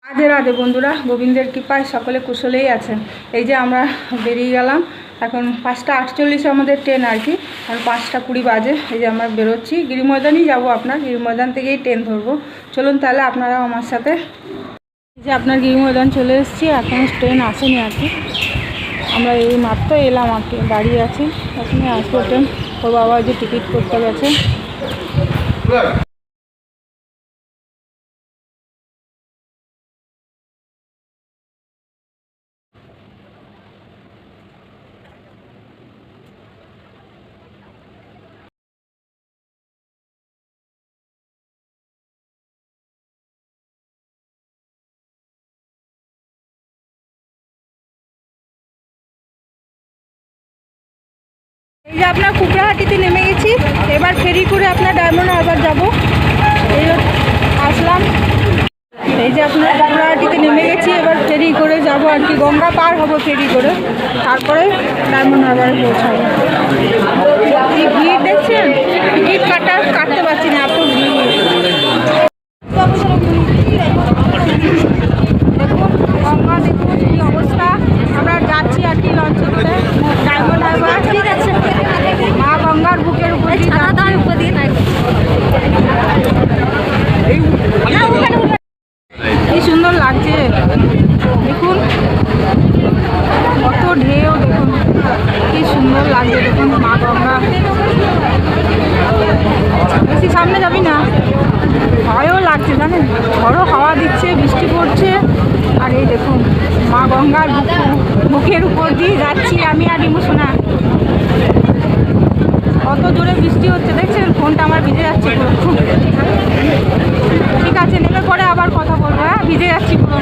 রাধে রাধে বন্ধুরা, গোবিন্দের কৃপায় সকলে কুশলেই আছেন। এই যে আমরা বেরিয়ে গেলাম, এখন 5:48 আমাদের ট্রেন আর কি, আর 5:20 বাজে। এই যে আমরা বেরোচ্ছি, গিরিময়দানই যাবো, আপনার গিরিময়দান থেকেই ট্রেন ধরবো। চলুন তাহলে আপনারাও আমার সাথে। এই যে আপনার গিরিময়দান চলে এসেছি, এখন ট্রেন আসেনি আর কি, আমরা এই মাত্র এলাম আর কি, দাঁড়িয়ে আছি, এখনই আসবো ট্রেন। ওর বাবা যে টিকিট করতে গেছে। এই যে আপনার কুকড়াহাটিতে নেমে গেছি, এবার ফেরি করে আপনার ডায়মন্ড হারবার যাবো। এই আসলাম, এই যে আপনার কুকড়াহাটিতে নেমে গেছি, এবার ফেরি করে যাব আর কি, গঙ্গা পার হবো ফেরি করে, তারপরে ডায়মন্ড হারবারে পৌঁছাবো। এই ভিড় দেখছেন, টিকিট কাটতে পারছি না, এত ভিড়। দেখুন গঙ্গা, দেখুন কি অবস্থা। আমরা যাচ্ছি আর কি লঞ্চে করে ডায়মন্ড হারবার, মা গঙ্গার বুকের উপর কি সুন্দর লাগছে। দেখুন কত ঢেউ, দেখুন কি সুন্দর লাগছে। দেখুন মা গঙ্গা, বেশি সামনে যাবি না, ভয়ও লাগছে জানেন, বড় হাওয়া দিচ্ছে, বৃষ্টি পড়ছে। আর এই দেখুন মা গঙ্গার বুকের উপর দিয়ে যাচ্ছি আমি আর ইমোশনা। কত জোরে বৃষ্টি হচ্ছে দেখছেন, ফোনটা আমার ভিজে যাচ্ছে পুরো। ঠিক আছে, নেমে পরে আবার কথা বলবো। হ্যাঁ, ভিজে যাচ্ছি পুরো।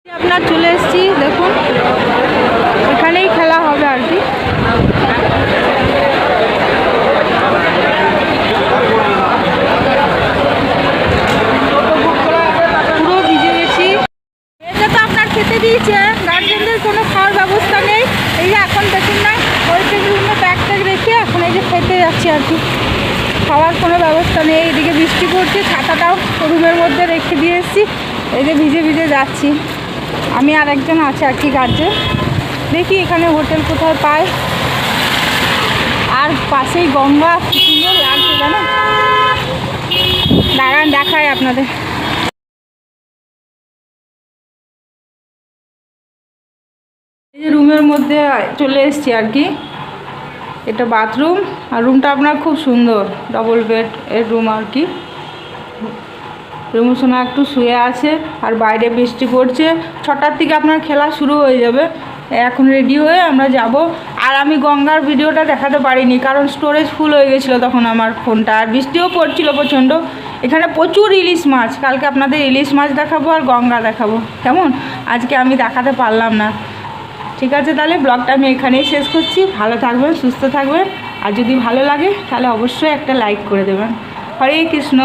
আপনার চলে এসেছি, দেখুন এখানেই খেলা হবে আর কি। পুরো ভিজে গেছি। এটা তো আপনার খেতে দিয়েছে, গার্জেনদের কোনো খাওয়ার ব্যবস্থা নেই। এই যে এখন দেখুন না, ওয়েটিং রুমে ব্যাগ ট্যাগ রেখে এখন এই যে খেতে যাচ্ছি আর কি, খাওয়ার কোনো ব্যবস্থা নেই। এদিকে বৃষ্টি পড়ছে, ছাতাটাও রুমের মধ্যে রেখে দিয়ে এসেছি, এই যে ভিজে ভিজে যাচ্ছি। আমি আর একজন আছে আর কি গার্জেন, দেখি এখানে হোটেল কোথায় পাই। আর পাশেই গঙ্গা, কি সুন্দর লাগছে জানো। দাঁড়ান দেখায় আপনাদের। এই যে রুমের মধ্যে চলে এসেছি আর কি, এটা বাথরুম। আর রুমটা আপনার খুব সুন্দর, ডবল বেড এর রুম আর কি। রুমসোনা একটু শুয়ে আছে, আর বাইরে বৃষ্টি পড়ছে। 6টার থেকে আপনার খেলা শুরু হয়ে যাবে। এখন রেডি হয়ে আমরা যাব। আর আমি গঙ্গার ভিডিওটা দেখাতে পারিনি, কারণ স্টোরেজ ফুল হয়ে গেছিলো তখন আমার ফোনটা, আর বৃষ্টিও পড়ছিল প্রচণ্ড। এখানে প্রচুর ইলিশ মাছ, কালকে আপনাদের ইলিশ মাছ দেখাবো আর গঙ্গা দেখাবো, কেমন। আজকে আমি দেখাতে পারলাম না। ঠিক আছে, তাহলে ব্লগটা আমি এখানেই শেষ করছি। ভালো থাকবেন, সুস্থ থাকবেন, আর যদি ভালো লাগে তাহলে অবশ্যই একটা লাইক করে দেবেন। হরে কৃষ্ণ।